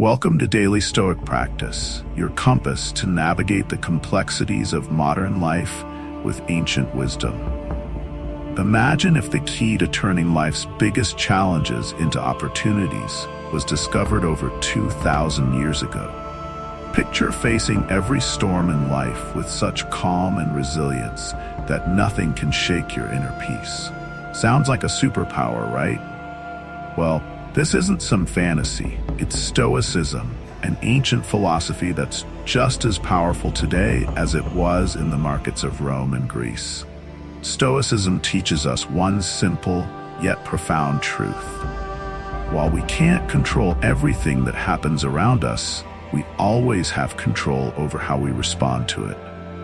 Welcome to Daily Stoic Practice, your compass to navigate the complexities of modern life with ancient wisdom. Imagine if the key to turning life's biggest challenges into opportunities was discovered over 2,000 years ago. Picture facing every storm in life with such calm and resilience that nothing can shake your inner peace. Sounds like a superpower, right? Well, this isn't some fantasy. It's Stoicism, an ancient philosophy that's just as powerful today as it was in the markets of Rome and Greece. Stoicism teaches us one simple yet profound truth. While we can't control everything that happens around us, we always have control over how we respond to it.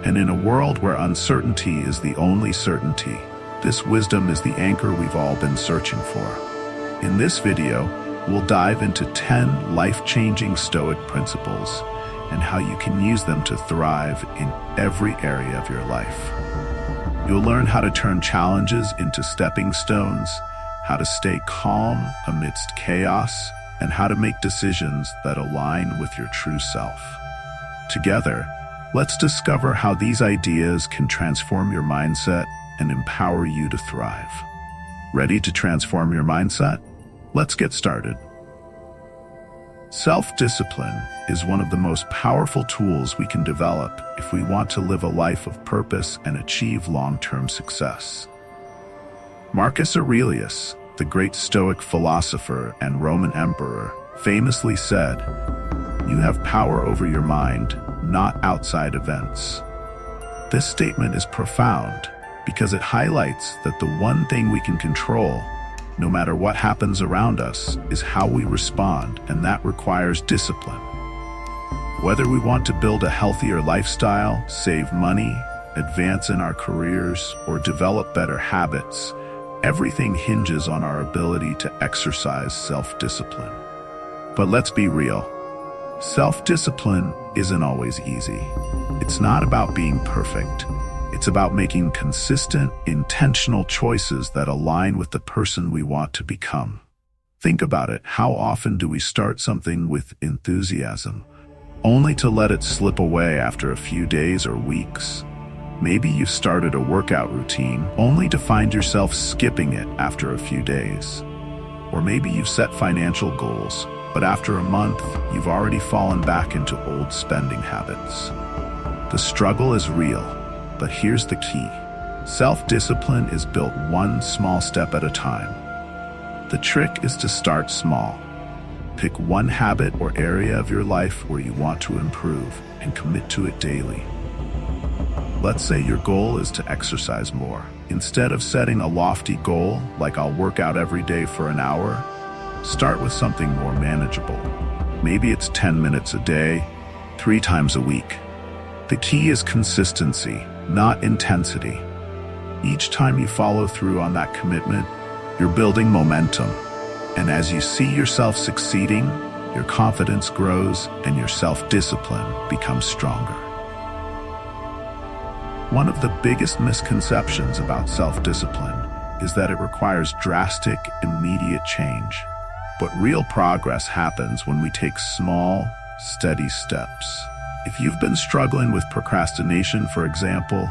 And in a world where uncertainty is the only certainty, this wisdom is the anchor we've all been searching for. In this video, we'll dive into 10 life-changing Stoic principles and how you can use them to thrive in every area of your life. You'll learn how to turn challenges into stepping stones, how to stay calm amidst chaos, and how to make decisions that align with your true self. Together, let's discover how these ideas can transform your mindset and empower you to thrive. Ready to transform your mindset? Let's get started. Self-discipline is one of the most powerful tools we can develop if we want to live a life of purpose and achieve long-term success. Marcus Aurelius, the great Stoic philosopher and Roman emperor, famously said, "You have power over your mind, not outside events." This statement is profound because it highlights that the one thing we can control, no matter what happens around us, is how we respond, and that requires discipline. Whether we want to build a healthier lifestyle, save money, advance in our careers, or develop better habits, everything hinges on our ability to exercise self-discipline. But let's be real. Self-discipline isn't always easy. It's not about being perfect. It's about making consistent, intentional choices that align with the person we want to become. Think about it. How often do we start something with enthusiasm, only to let it slip away after a few days or weeks? Maybe you've started a workout routine, only to find yourself skipping it after a few days. Or maybe you've set financial goals, but after a month, you've already fallen back into old spending habits. The struggle is real. But here's the key. Self-discipline is built one small step at a time. The trick is to start small. Pick one habit or area of your life where you want to improve and commit to it daily. Let's say your goal is to exercise more. Instead of setting a lofty goal, like I'll work out every day for an hour, start with something more manageable. Maybe it's 10 minutes a day, 3 times a week. The key is consistency, not intensity. Each time you follow through on that commitment, you're building momentum. And as you see yourself succeeding, your confidence grows and your self-discipline becomes stronger. One of the biggest misconceptions about self-discipline is that it requires drastic, immediate change. But real progress happens when we take small, steady steps. If you've been struggling with procrastination, for example,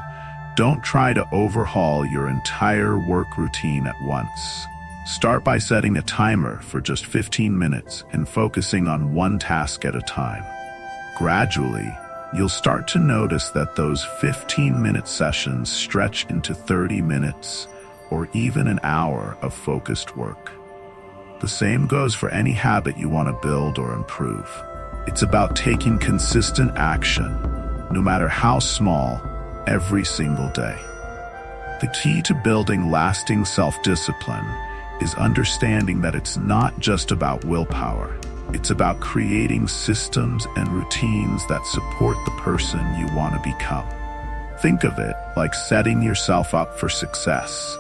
don't try to overhaul your entire work routine at once. Start by setting a timer for just 15 minutes and focusing on one task at a time. Gradually, you'll start to notice that those 15-minute sessions stretch into 30 minutes or even an hour of focused work. The same goes for any habit you want to build or improve. It's about taking consistent action, no matter how small, every single day. The key to building lasting self-discipline is understanding that it's not just about willpower. It's about creating systems and routines that support the person you want to become. Think of it like setting yourself up for success.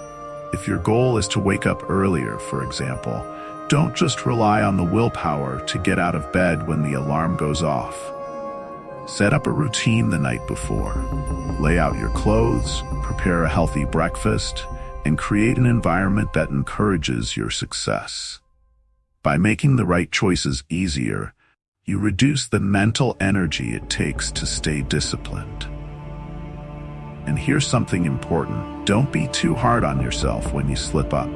If your goal is to wake up earlier, for example, don't just rely on the willpower to get out of bed when the alarm goes off. Set up a routine the night before. Lay out your clothes, prepare a healthy breakfast, and create an environment that encourages your success. By making the right choices easier, You reduce the mental energy it takes to stay disciplined. And here's something important. Don't be too hard on yourself when you slip up.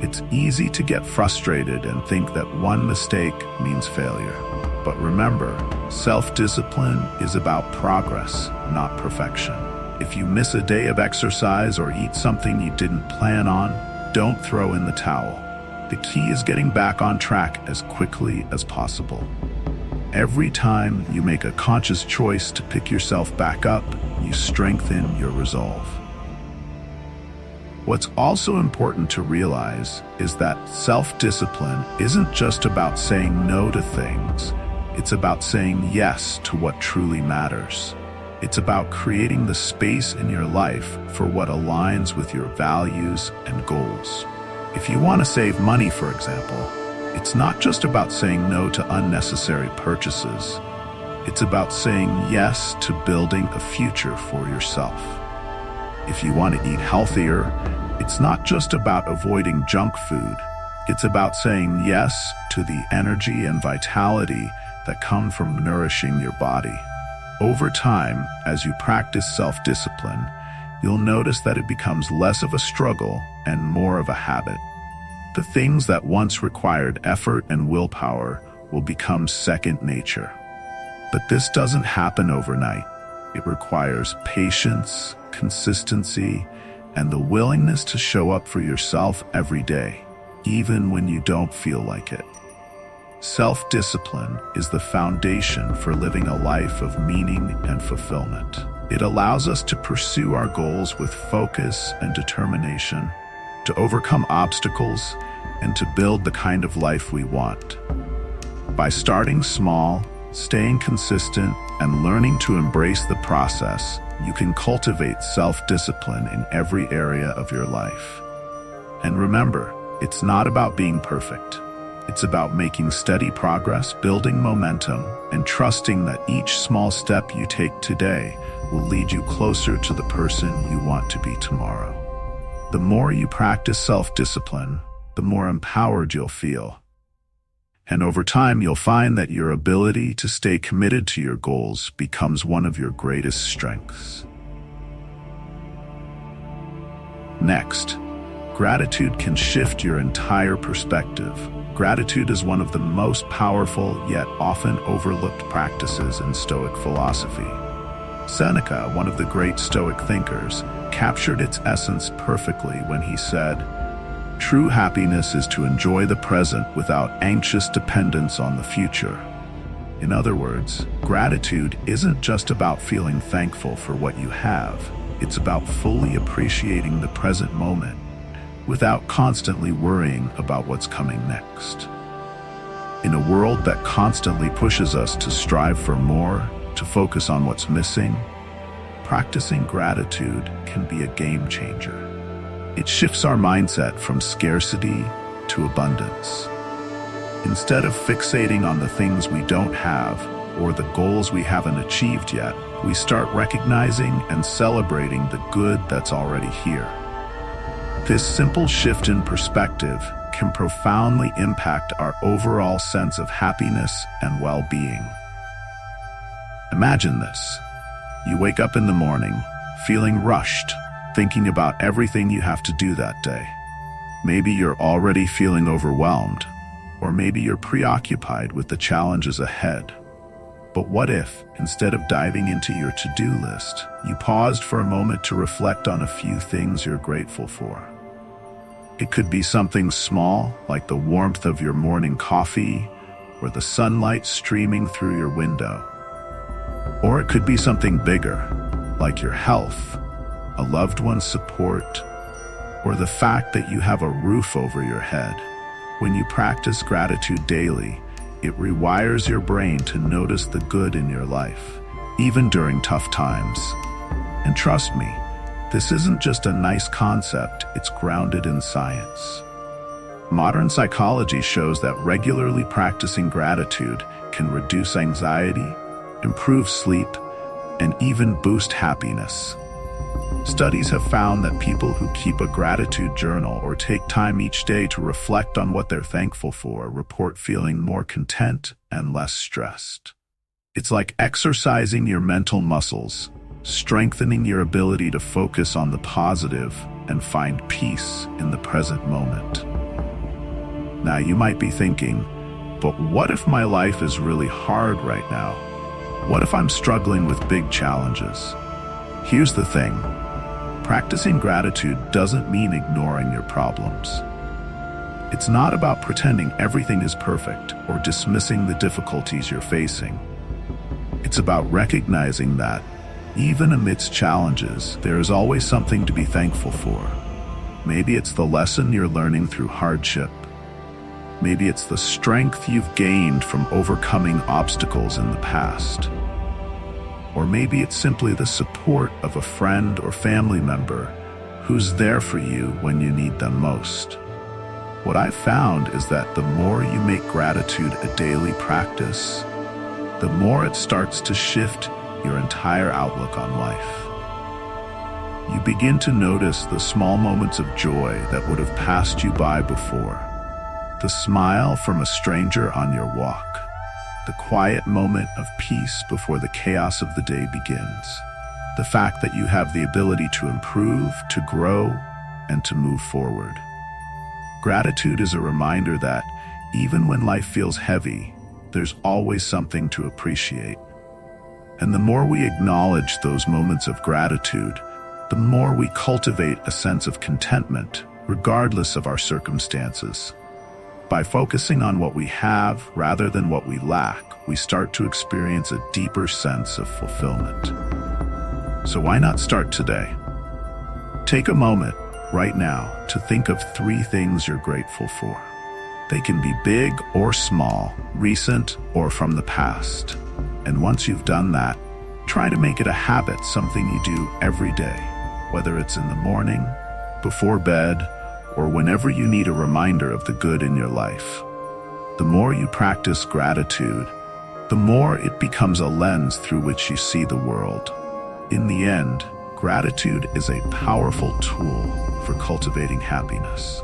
It's easy to get frustrated and think that one mistake means failure. But remember, self-discipline is about progress, not perfection. If you miss a day of exercise or eat something you didn't plan on, don't throw in the towel. The key is getting back on track as quickly as possible. Every time you make a conscious choice to pick yourself back up, you strengthen your resolve. What's also important to realize is that self-discipline isn't just about saying no to things. It's about saying yes to what truly matters. It's about creating the space in your life for what aligns with your values and goals. If you want to save money, for example, it's not just about saying no to unnecessary purchases. It's about saying yes to building a future for yourself. If you want to eat healthier, it's not just about avoiding junk food. It's about saying yes to the energy and vitality that come from nourishing your body. Over time, as you practice self-discipline, you'll notice that it becomes less of a struggle and more of a habit. The things that once required effort and willpower will become second nature. But this doesn't happen overnight. It requires patience, consistency, and the willingness to show up for yourself every day, even when you don't feel like it. Self-discipline is the foundation for living a life of meaning and fulfillment. It allows us to pursue our goals with focus and determination, to overcome obstacles, and to build the kind of life we want. By starting small, staying consistent, and learning to embrace the process, you can cultivate self-discipline in every area of your life. And remember, it's not about being perfect. It's about making steady progress, building momentum, and trusting that each small step you take today will lead you closer to the person you want to be tomorrow. The more you practice self-discipline, the more empowered you'll feel. And over time, you'll find that your ability to stay committed to your goals becomes one of your greatest strengths. Next, gratitude can shift your entire perspective. Gratitude is one of the most powerful yet often overlooked practices in Stoic philosophy. Seneca, one of the great Stoic thinkers, captured its essence perfectly when he said, "True happiness is to enjoy the present without anxious dependence on the future." In other words, gratitude isn't just about feeling thankful for what you have. It's about fully appreciating the present moment without constantly worrying about what's coming next. In a world that constantly pushes us to strive for more, to focus on what's missing, practicing gratitude can be a game changer. It shifts our mindset from scarcity to abundance. Instead of fixating on the things we don't have or the goals we haven't achieved yet, we start recognizing and celebrating the good that's already here. This simple shift in perspective can profoundly impact our overall sense of happiness and well-being. Imagine this. You wake up in the morning, feeling rushed, thinking about everything you have to do that day. Maybe you're already feeling overwhelmed, or maybe you're preoccupied with the challenges ahead. But what if, instead of diving into your to-do list, you paused for a moment to reflect on a few things you're grateful for? It could be something small, like the warmth of your morning coffee, or the sunlight streaming through your window. Or it could be something bigger, like your health, a loved one's support, or the fact that you have a roof over your head. When you practice gratitude daily, it rewires your brain to notice the good in your life, even during tough times. And trust me, this isn't just a nice concept, it's grounded in science. Modern psychology shows that regularly practicing gratitude can reduce anxiety, improve sleep, and even boost happiness. Studies have found that people who keep a gratitude journal or take time each day to reflect on what they're thankful for report feeling more content and less stressed. It's like exercising your mental muscles, strengthening your ability to focus on the positive and find peace in the present moment. Now, you might be thinking, but what if my life is really hard right now? What if I'm struggling with big challenges? Here's the thing. Practicing gratitude doesn't mean ignoring your problems. It's not about pretending everything is perfect or dismissing the difficulties you're facing. It's about recognizing that, even amidst challenges, there is always something to be thankful for. Maybe it's the lesson you're learning through hardship. Maybe it's the strength you've gained from overcoming obstacles in the past. Or maybe it's simply the support of a friend or family member who's there for you when you need them most. What I've found is that the more you make gratitude a daily practice, the more it starts to shift your entire outlook on life. You begin to notice the small moments of joy that would have passed you by before. The smile from a stranger on your walk. The quiet moment of peace before the chaos of the day begins. The fact that you have the ability to improve, to grow, and to move forward. Gratitude is a reminder that, even when life feels heavy, there's always something to appreciate. And the more we acknowledge those moments of gratitude, the more we cultivate a sense of contentment, regardless of our circumstances. By focusing on what we have rather than what we lack, we start to experience a deeper sense of fulfillment. So why not start today? Take a moment right now to think of 3 things you're grateful for. They can be big or small, recent or from the past. And once you've done that, try to make it a habit, something you do every day, whether it's in the morning, before bed, or whenever you need a reminder of the good in your life. The more you practice gratitude, the more it becomes a lens through which you see the world. In the end, gratitude is a powerful tool for cultivating happiness.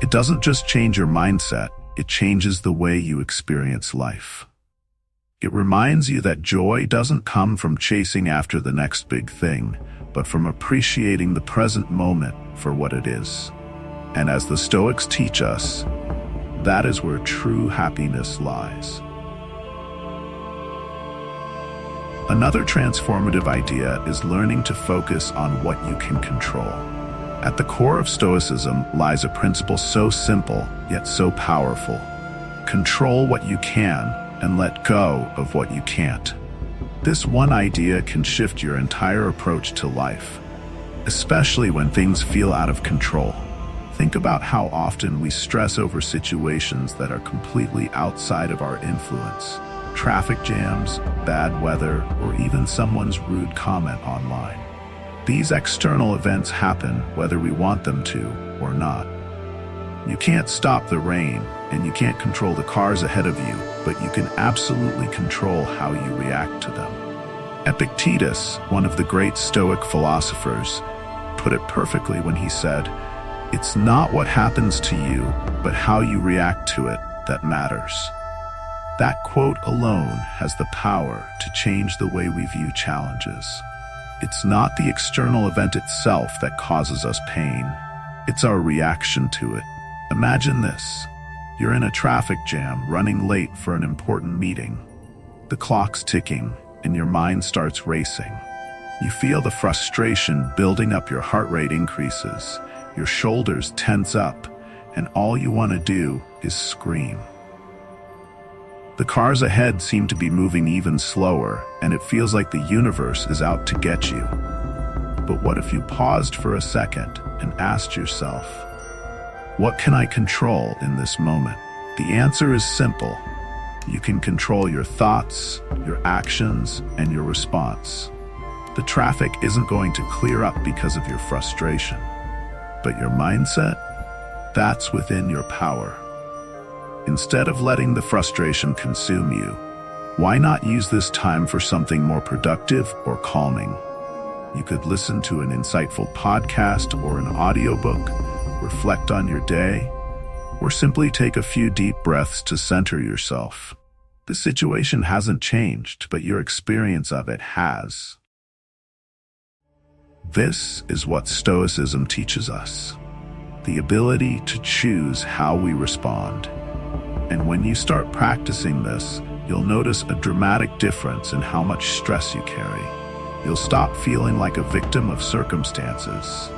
It doesn't just change your mindset, it changes the way you experience life. It reminds you that joy doesn't come from chasing after the next big thing, but from appreciating the present moment for what it is. And as the Stoics teach us, that is where true happiness lies. Another transformative idea is learning to focus on what you can control. At the core of Stoicism lies a principle so simple, yet so powerful. Control what you can and let go of what you can't. This one idea can shift your entire approach to life, especially when things feel out of control. Think about how often we stress over situations that are completely outside of our influence. Traffic jams, bad weather, or even someone's rude comment online. These external events happen whether we want them to or not. You can't stop the rain, and you can't control the cars ahead of you, but you can absolutely control how you react to them. Epictetus, one of the great Stoic philosophers, put it perfectly when he said, "It's not what happens to you, but how you react to it that matters." That quote alone has the power to change the way we view challenges. It's not the external event itself that causes us pain. It's our reaction to it. Imagine this. You're in a traffic jam, running late for an important meeting. The clock's ticking, and your mind starts racing. You feel the frustration building up, your heart rate increases, your shoulders tense up, and all you want to do is scream. The cars ahead seem to be moving even slower, and it feels like the universe is out to get you. But what if you paused for a second and asked yourself, what can I control in this moment? The answer is simple. You can control your thoughts, your actions, and your response. The traffic isn't going to clear up because of your frustration. But your mindset? That's within your power. Instead of letting the frustration consume you, why not use this time for something more productive or calming? You could listen to an insightful podcast or an audiobook, reflect on your day, or simply take a few deep breaths to center yourself. The situation hasn't changed, but your experience of it has. This is what Stoicism teaches us: the ability to choose how we respond. And when you start practicing this, you'll notice a dramatic difference in how much stress you carry. You'll stop feeling like a victim of circumstances,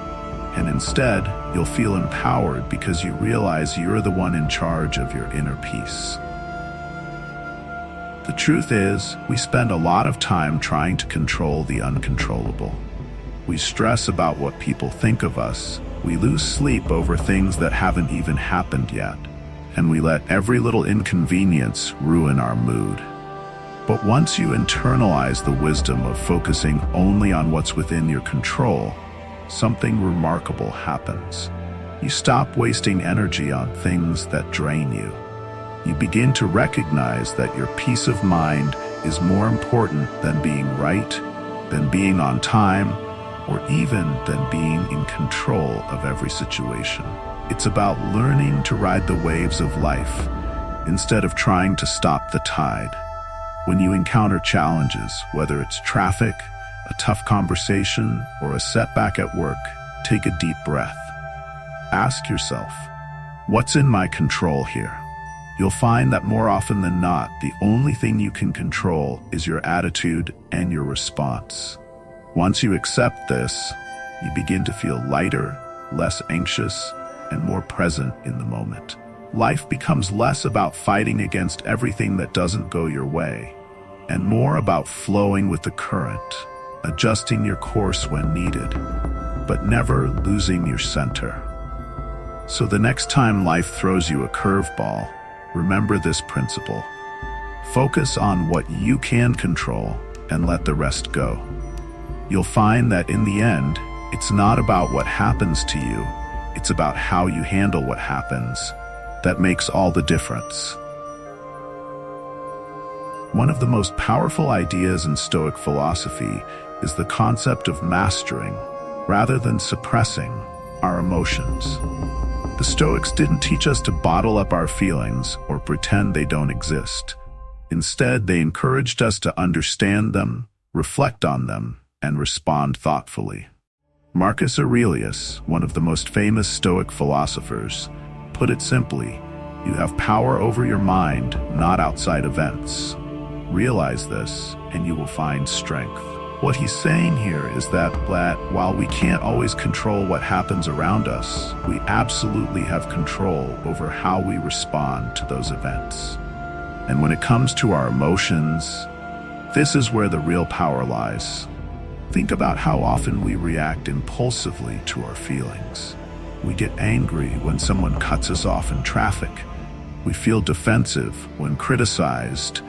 and instead, you'll feel empowered because you realize you're the one in charge of your inner peace. The truth is, we spend a lot of time trying to control the uncontrollable. We stress about what people think of us, we lose sleep over things that haven't even happened yet, and we let every little inconvenience ruin our mood. But once you internalize the wisdom of focusing only on what's within your control, something remarkable happens. You stop wasting energy on things that drain you. You begin to recognize that your peace of mind is more important than being right, than being on time, or even than being in control of every situation. It's about learning to ride the waves of life instead of trying to stop the tide. When you encounter challenges, whether it's traffic, a tough conversation, or a setback at work, take a deep breath. Ask yourself, what's in my control here? You'll find that more often than not, the only thing you can control is your attitude and your response. Once you accept this, you begin to feel lighter, less anxious, and more present in the moment. Life becomes less about fighting against everything that doesn't go your way, and more about flowing with the current, adjusting your course when needed, but never losing your center. So the next time life throws you a curveball, remember this principle. Focus on what you can control and let the rest go. You'll find that in the end, it's not about what happens to you, it's about how you handle what happens that makes all the difference. One of the most powerful ideas in Stoic philosophy is the concept of mastering, rather than suppressing, our emotions. The Stoics didn't teach us to bottle up our feelings or pretend they don't exist. Instead, they encouraged us to understand them, reflect on them, and respond thoughtfully. Marcus Aurelius, one of the most famous Stoic philosophers, put it simply: you have power over your mind, not outside events. Realize this, and you will find strength. What he's saying here is that while we can't always control what happens around us, we absolutely have control over how we respond to those events. And when it comes to our emotions, this is where the real power lies. Think about how often we react impulsively to our feelings. We get angry when someone cuts us off in traffic. We feel defensive when criticized,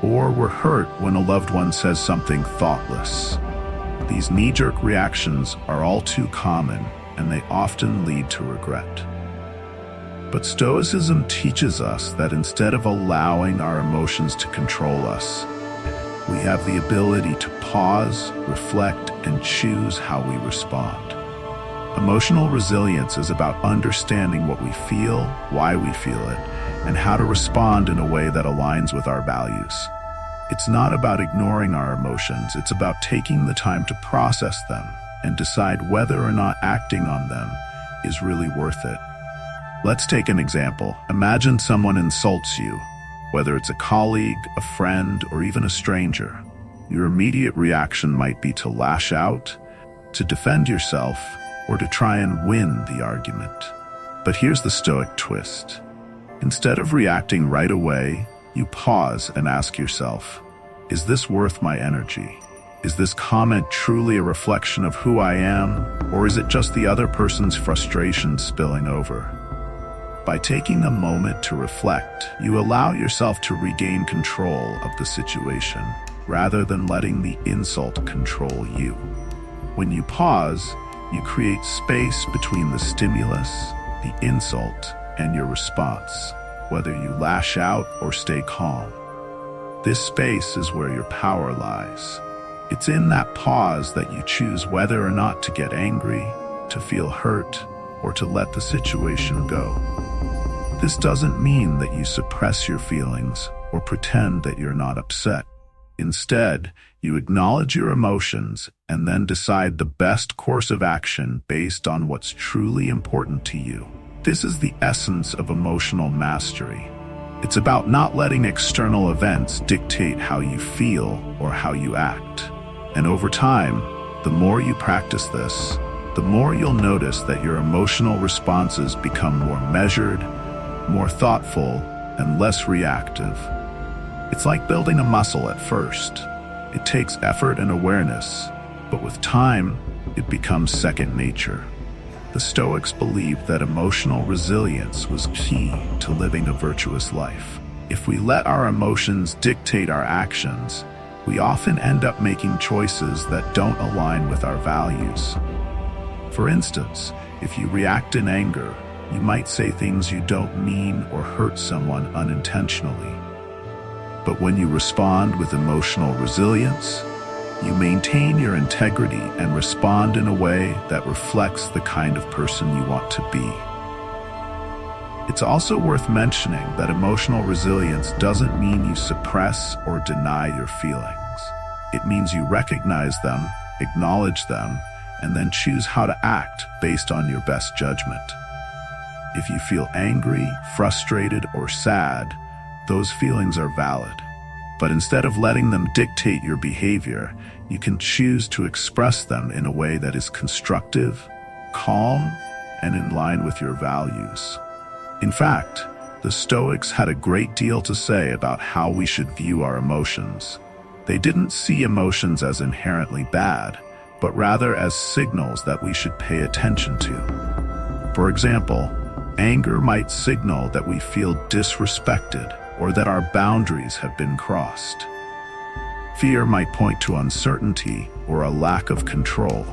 or we're hurt when a loved one says something thoughtless. These knee-jerk reactions are all too common, and they often lead to regret. But Stoicism teaches us that instead of allowing our emotions to control us, we have the ability to pause, reflect, and choose how we respond. Emotional resilience is about understanding what we feel, why we feel it, and how to respond in a way that aligns with our values. It's not about ignoring our emotions, it's about taking the time to process them and decide whether or not acting on them is really worth it. Let's take an example. Imagine someone insults you, whether it's a colleague, a friend, or even a stranger. Your immediate reaction might be to lash out, to defend yourself, or to try and win the argument. But here's the Stoic twist. Instead of reacting right away, you pause and ask yourself, is this worth my energy? Is this comment truly a reflection of who I am, or is it just the other person's frustration spilling over? By taking a moment to reflect, you allow yourself to regain control of the situation, rather than letting the insult control you. When you pause, you create space between the stimulus, the insult, and your response, whether you lash out or stay calm. This space is where your power lies. It's in that pause that you choose whether or not to get angry, to feel hurt, or to let the situation go. This doesn't mean that you suppress your feelings or pretend that you're not upset. Instead, you acknowledge your emotions and then decide the best course of action based on what's truly important to you. This is the essence of emotional mastery. It's about not letting external events dictate how you feel or how you act. And over time, the more you practice this, the more you'll notice that your emotional responses become more measured, more thoughtful, and less reactive. It's like building a muscle at first. It takes effort and awareness, but with time, it becomes second nature. The Stoics believed that emotional resilience was key to living a virtuous life. If we let our emotions dictate our actions, we often end up making choices that don't align with our values. For instance, if you react in anger, you might say things you don't mean or hurt someone unintentionally. But when you respond with emotional resilience, you maintain your integrity and respond in a way that reflects the kind of person you want to be. It's also worth mentioning that emotional resilience doesn't mean you suppress or deny your feelings. It means you recognize them, acknowledge them, and then choose how to act based on your best judgment. If you feel angry, frustrated, or sad, those feelings are valid. But instead of letting them dictate your behavior, you can choose to express them in a way that is constructive, calm, and in line with your values. In fact, the Stoics had a great deal to say about how we should view our emotions. They didn't see emotions as inherently bad, but rather as signals that we should pay attention to. For example, anger might signal that we feel disrespected or that our boundaries have been crossed. Fear might point to uncertainty or a lack of control.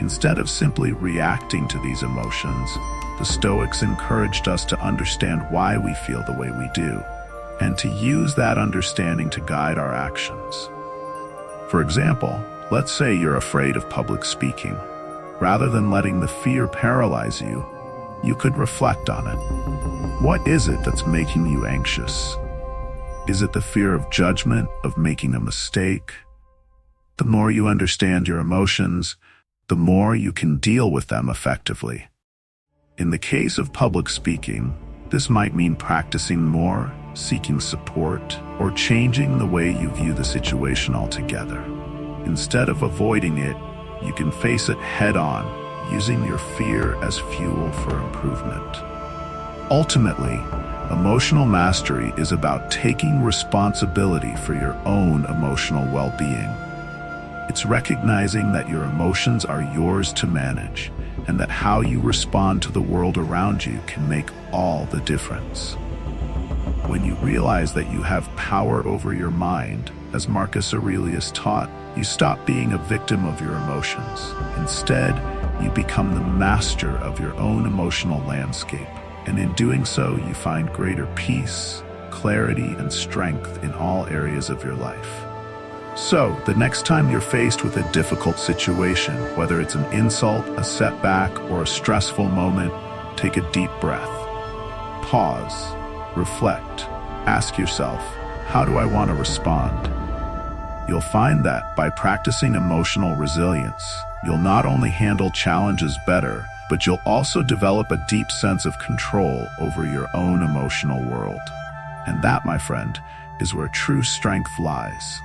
Instead of simply reacting to these emotions, the Stoics encouraged us to understand why we feel the way we do, and to use that understanding to guide our actions. For example, let's say you're afraid of public speaking. Rather than letting the fear paralyze you, you could reflect on it. What is it that's making you anxious? Is it the fear of judgment, of making a mistake? The more you understand your emotions, the more you can deal with them effectively. In the case of public speaking, this might mean practicing more, seeking support, or changing the way you view the situation altogether. Instead of avoiding it, you can face it head-on, using your fear as fuel for improvement. Ultimately, emotional mastery is about taking responsibility for your own emotional well-being. It's recognizing that your emotions are yours to manage, and that how you respond to the world around you can make all the difference. When you realize that you have power over your mind, as Marcus Aurelius taught, you stop being a victim of your emotions. Instead, you become the master of your own emotional landscape. And in doing so, you find greater peace, clarity, and strength in all areas of your life. So, the next time you're faced with a difficult situation, whether it's an insult, a setback, or a stressful moment, take a deep breath. Pause, reflect, ask yourself, how do I want to respond? You'll find that by practicing emotional resilience, you'll not only handle challenges better, but you'll also develop a deep sense of control over your own emotional world. And that, my friend, is where true strength lies.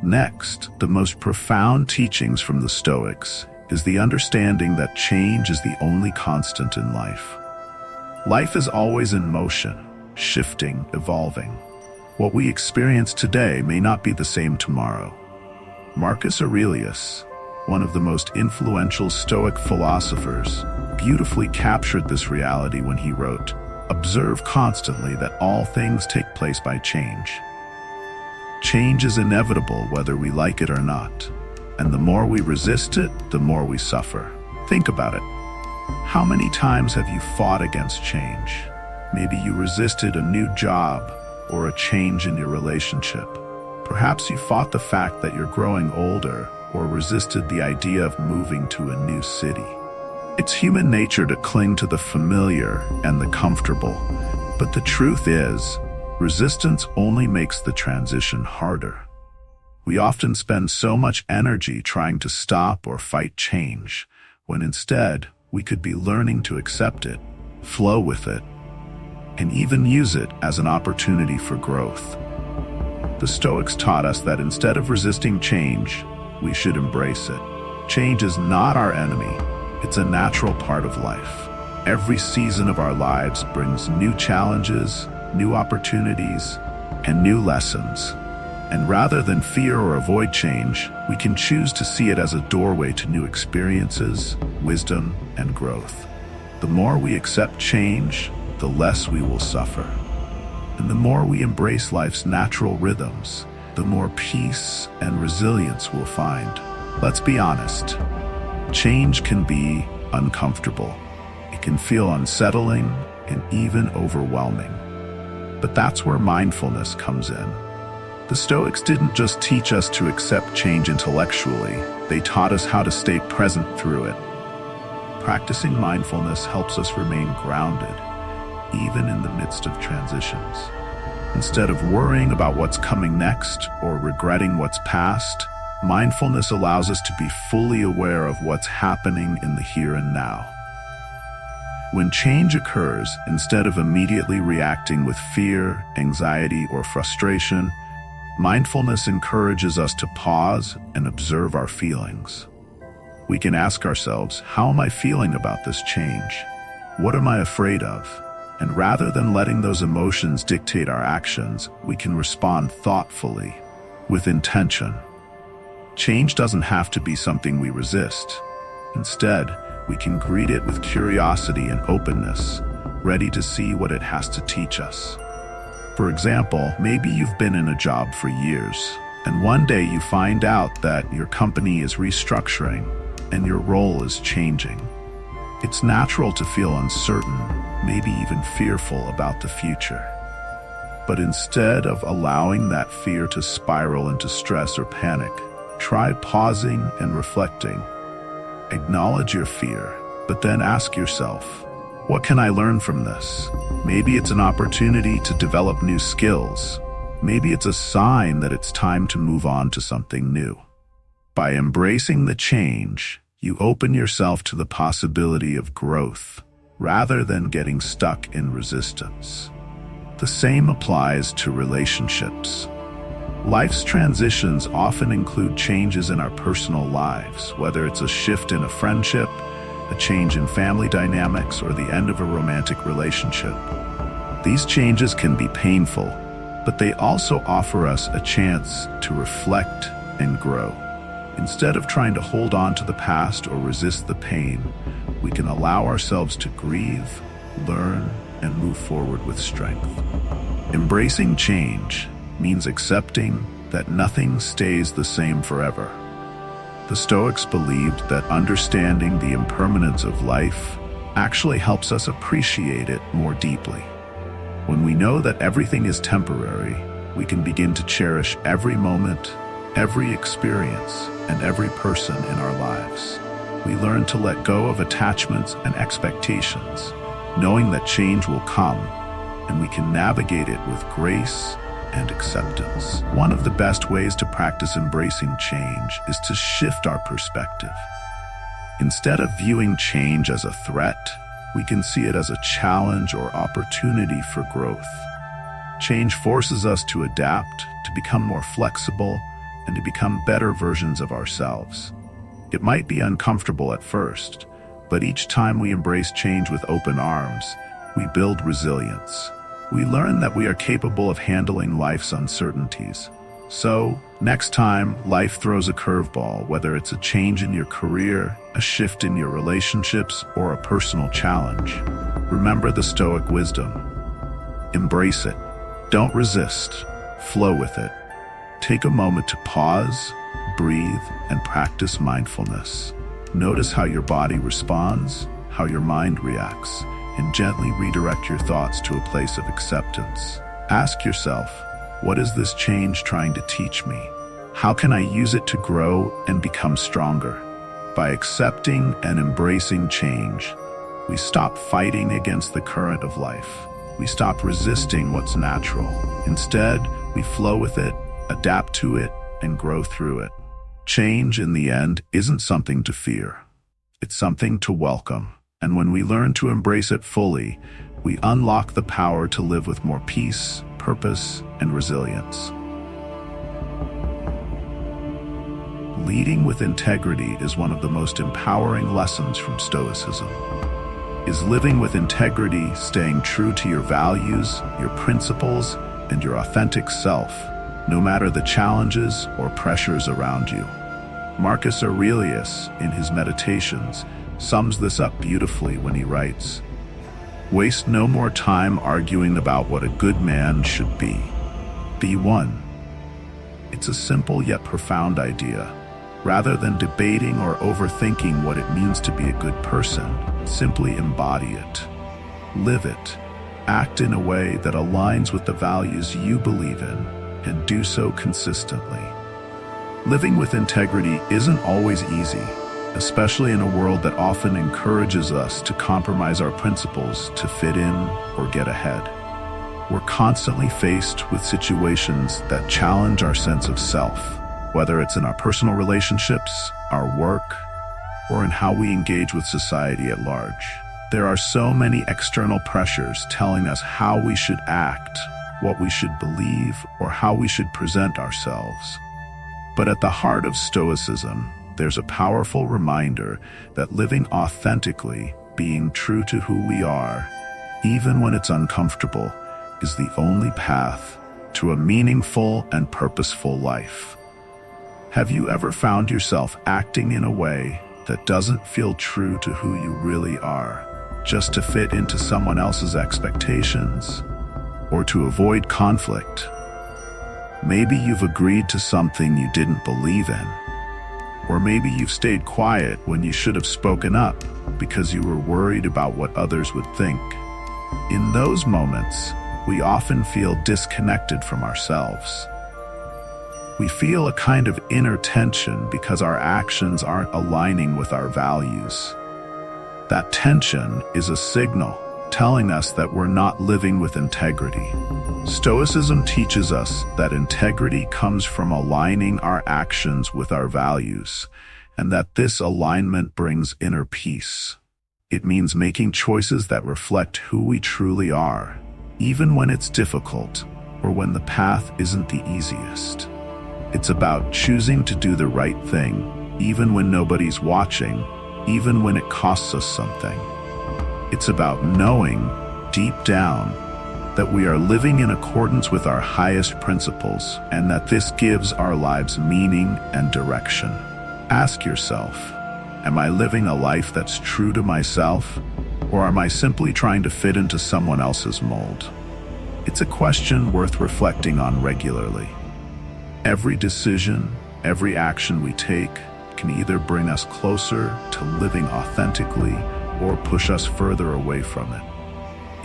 Next, the most profound teachings from the Stoics is the understanding that change is the only constant in life. Life is always in motion, shifting, evolving. What we experience today may not be the same tomorrow. Marcus Aurelius, one of the most influential Stoic philosophers, beautifully captured this reality when he wrote, "Observe constantly that all things take place by change. Change is inevitable whether we like it or not, and the more we resist it, the more we suffer." Think about it. How many times have you fought against change? Maybe you resisted a new job or a change in your relationship. Perhaps you fought the fact that you're growing older or resisted the idea of moving to a new city. It's human nature to cling to the familiar and the comfortable, But the truth is, resistance only makes the transition harder. We often spend so much energy trying to stop or fight change, when instead we could be learning to accept it, flow with it, and even use it as an opportunity for growth. The Stoics taught us that instead of resisting change, we should embrace it. Change is not our enemy, it's a natural part of life. Every season of our lives brings new challenges, new opportunities, and new lessons. And rather than fear or avoid change, we can choose to see it as a doorway to new experiences, wisdom, and growth. The more we accept change, the less we will suffer. And the more we embrace life's natural rhythms, the more peace and resilience we'll find. Let's be honest. Change can be uncomfortable. It can feel unsettling and even overwhelming. But that's where mindfulness comes in. The Stoics didn't just teach us to accept change intellectually, they taught us how to stay present through it. Practicing mindfulness helps us remain grounded, even in the midst of transitions. Instead of worrying about what's coming next or regretting what's past, mindfulness allows us to be fully aware of what's happening in the here and now. When change occurs, instead of immediately reacting with fear, anxiety, or frustration, mindfulness encourages us to pause and observe our feelings. We can ask ourselves, how am I feeling about this change? What am I afraid of? And rather than letting those emotions dictate our actions, we can respond thoughtfully, with intention. Change doesn't have to be something we resist. Instead, we can greet it with curiosity and openness, ready to see what it has to teach us. For example, maybe you've been in a job for years, and one day you find out that your company is restructuring and your role is changing. It's natural to feel uncertain, maybe even fearful about the future. But instead of allowing that fear to spiral into stress or panic, try pausing and reflecting. Acknowledge your fear, but then ask yourself, what can I learn from this? Maybe it's an opportunity to develop new skills. Maybe it's a sign that it's time to move on to something new. By embracing the change, you open yourself to the possibility of growth, rather than getting stuck in resistance. The same applies to relationships. Life's transitions often include changes in our personal lives, whether it's a shift in a friendship, a change in family dynamics, or the end of a romantic relationship. These changes can be painful, but they also offer us a chance to reflect and grow. Instead of trying to hold on to the past or resist the pain, we can allow ourselves to grieve, learn, and move forward with strength. Embracing change means accepting that nothing stays the same forever. The Stoics believed that understanding the impermanence of life actually helps us appreciate it more deeply. When we know that everything is temporary, we can begin to cherish every moment, every experience, and every person in our lives. We learn to let go of attachments and expectations, knowing that change will come, and we can navigate it with grace and acceptance. One of the best ways to practice embracing change is to shift our perspective. Instead of viewing change as a threat, we can see it as a challenge or opportunity for growth. Change forces us to adapt, to become more flexible, and to become better versions of ourselves. It might be uncomfortable at first, but each time we embrace change with open arms, we build resilience. We learn that we are capable of handling life's uncertainties. So, next time life throws a curveball, whether it's a change in your career, a shift in your relationships, or a personal challenge, remember the Stoic wisdom. Embrace it. Don't resist. Flow with it. Take a moment to pause, breathe, and practice mindfulness. Notice how your body responds, how your mind reacts, and gently redirect your thoughts to a place of acceptance. Ask yourself, what is this change trying to teach me? How can I use it to grow and become stronger? By accepting and embracing change, we stop fighting against the current of life. We stop resisting what's natural. Instead, we flow with it, adapt to it, and grow through it. Change, in the end, isn't something to fear. It's something to welcome. And when we learn to embrace it fully, we unlock the power to live with more peace, purpose, and resilience. Leading with integrity is one of the most empowering lessons from Stoicism. Is living with integrity staying true to your values, your principles, and your authentic self, no matter the challenges or pressures around you. Marcus Aurelius, in his Meditations, sums this up beautifully when he writes, "Waste no more time arguing about what a good man should be. Be one." It's a simple yet profound idea. Rather than debating or overthinking what it means to be a good person, simply embody it. Live it. Act in a way that aligns with the values you believe in, and do so consistently. Living with integrity isn't always easy, especially in a world that often encourages us to compromise our principles to fit in or get ahead. We're constantly faced with situations that challenge our sense of self, whether it's in our personal relationships, our work, or in how we engage with society at large. There are so many external pressures telling us how we should act, what we should believe, or how we should present ourselves. But at the heart of Stoicism, there's a powerful reminder that living authentically, being true to who we are, even when it's uncomfortable, is the only path to a meaningful and purposeful life. Have you ever found yourself acting in a way that doesn't feel true to who you really are, just to fit into someone else's expectations, or to avoid conflict? Maybe you've agreed to something you didn't believe in, or maybe you've stayed quiet when you should have spoken up because you were worried about what others would think. In those moments, we often feel disconnected from ourselves. We feel a kind of inner tension because our actions aren't aligning with our values. That tension is a signal telling us that we're not living with integrity. Stoicism teaches us that integrity comes from aligning our actions with our values, and that this alignment brings inner peace. It means making choices that reflect who we truly are, even when it's difficult or when the path isn't the easiest. It's about choosing to do the right thing, even when nobody's watching, even when it costs us something. It's about knowing, deep down, that we are living in accordance with our highest principles, and that this gives our lives meaning and direction. Ask yourself, am I living a life that's true to myself, or am I simply trying to fit into someone else's mold? It's a question worth reflecting on regularly. Every decision, every action we take can either bring us closer to living authentically or push us further away from it.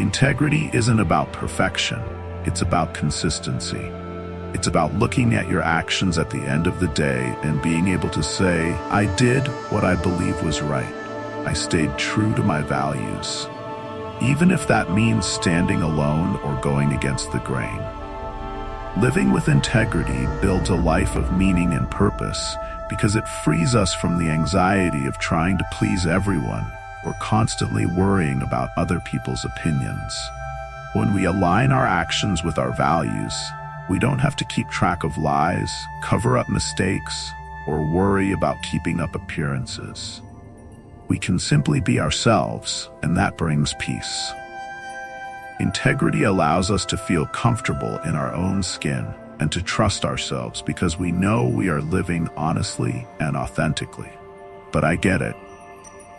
Integrity isn't about perfection, it's about consistency. It's about looking at your actions at the end of the day and being able to say, I did what I believe was right. I stayed true to my values. Even if that means standing alone or going against the grain. Living with integrity builds a life of meaning and purpose because it frees us from the anxiety of trying to please everyone or constantly worrying about other people's opinions. When we align our actions with our values, we don't have to keep track of lies, cover up mistakes, or worry about keeping up appearances. We can simply be ourselves, and that brings peace. Integrity allows us to feel comfortable in our own skin and to trust ourselves because we know we are living honestly and authentically. But I get it.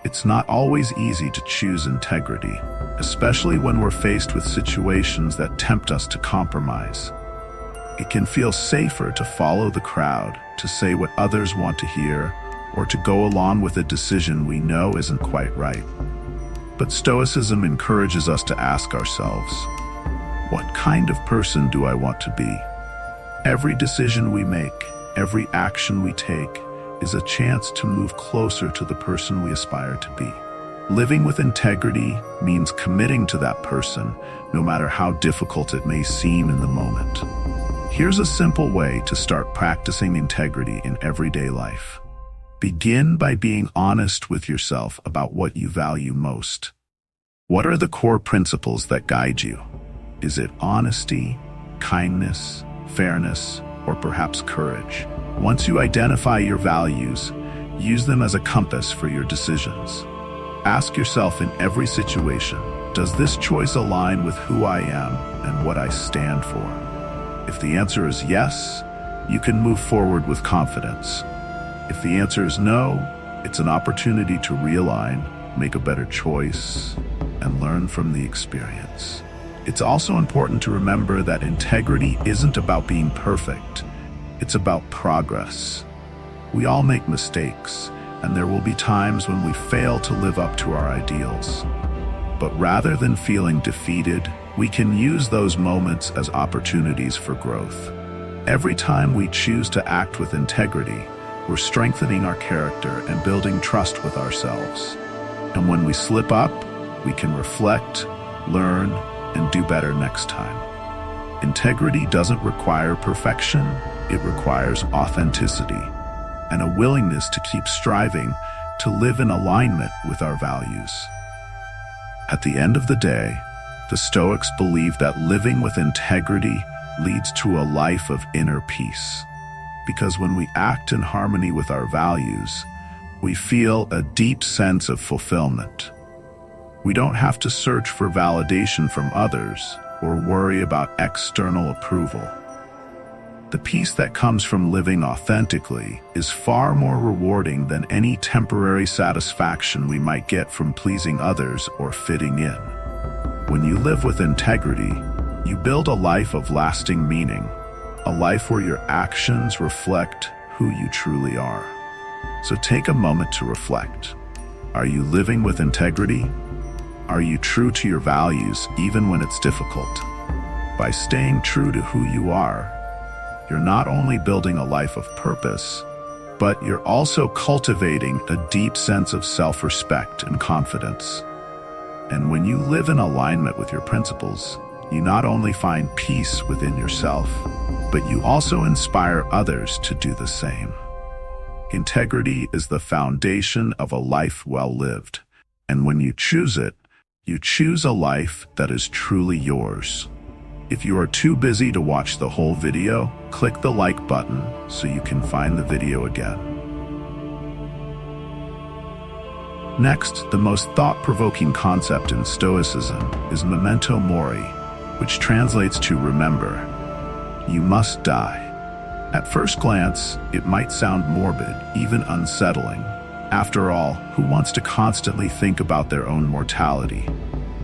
It's not always easy to choose integrity, especially when we're faced with situations that tempt us to compromise. It can feel safer to follow the crowd, to say what others want to hear, or to go along with a decision we know isn't quite right. But Stoicism encourages us to ask ourselves, what kind of person do I want to be? Every decision we make, every action we take, is a chance to move closer to the person we aspire to be. Living with integrity means committing to that person, no matter how difficult it may seem in the moment. Here's a simple way to start practicing integrity in everyday life. Begin by being honest with yourself about what you value most. What are the core principles that guide you? Is it honesty, kindness, fairness, or perhaps courage? Once you identify your values, use them as a compass for your decisions. Ask yourself in every situation, does this choice align with who I am and what I stand for? If the answer is yes, you can move forward with confidence. If the answer is no, it's an opportunity to realign, make a better choice, and learn from the experience. It's also important to remember that integrity isn't about being perfect. It's about progress. We all make mistakes, and there will be times when we fail to live up to our ideals. But rather than feeling defeated, we can use those moments as opportunities for growth. Every time we choose to act with integrity, we're strengthening our character and building trust with ourselves. And when we slip up, we can reflect, learn, and do better next time. Integrity doesn't require perfection, it requires authenticity and a willingness to keep striving to live in alignment with our values. At the end of the day, the Stoics believe that living with integrity leads to a life of inner peace. Because when we act in harmony with our values, we feel a deep sense of fulfillment. We don't have to search for validation from others or worry about external approval. The peace that comes from living authentically is far more rewarding than any temporary satisfaction we might get from pleasing others or fitting in. When you live with integrity, you build a life of lasting meaning, a life where your actions reflect who you truly are. So take a moment to reflect. Are you living with integrity? Are you true to your values even when it's difficult? By staying true to who you are, you're not only building a life of purpose, but you're also cultivating a deep sense of self-respect and confidence. And when you live in alignment with your principles, you not only find peace within yourself, but you also inspire others to do the same. Integrity is the foundation of a life well lived, and when you choose it, you choose a life that is truly yours. If you are too busy to watch the whole video, click the like button so you can find the video again. Next, the most thought-provoking concept in Stoicism is Memento Mori, which translates to remember. You must die. At first glance, it might sound morbid, even unsettling. After all, who wants to constantly think about their own mortality?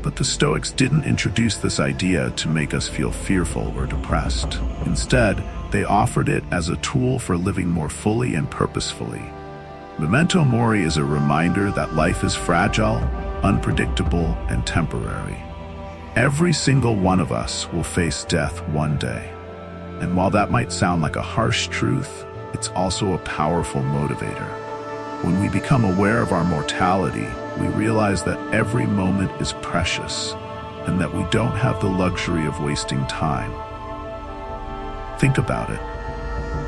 But the Stoics didn't introduce this idea to make us feel fearful or depressed. Instead, they offered it as a tool for living more fully and purposefully. Memento Mori is a reminder that life is fragile, unpredictable, and temporary. Every single one of us will face death one day. And while that might sound like a harsh truth, it's also a powerful motivator. When we become aware of our mortality, we realize that every moment is precious and that we don't have the luxury of wasting time. Think about it.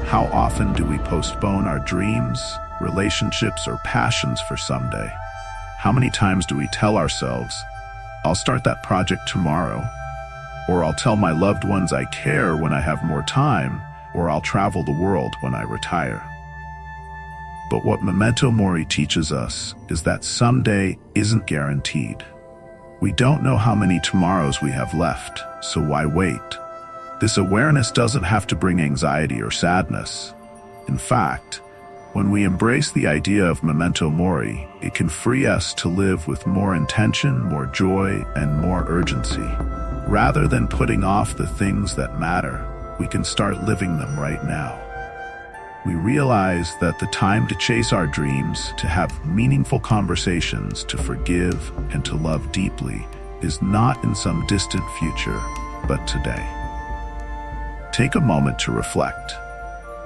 How often do we postpone our dreams, relationships, or passions for someday? How many times do we tell ourselves, I'll start that project tomorrow, or I'll tell my loved ones I care when I have more time, or I'll travel the world when I retire? But what Memento Mori teaches us is that someday isn't guaranteed. We don't know how many tomorrows we have left, so why wait? This awareness doesn't have to bring anxiety or sadness. In fact, when we embrace the idea of Memento Mori, it can free us to live with more intention, more joy, and more urgency. Rather than putting off the things that matter, we can start living them right now. We realize that the time to chase our dreams, to have meaningful conversations, to forgive, and to love deeply is not in some distant future, but today. Take a moment to reflect.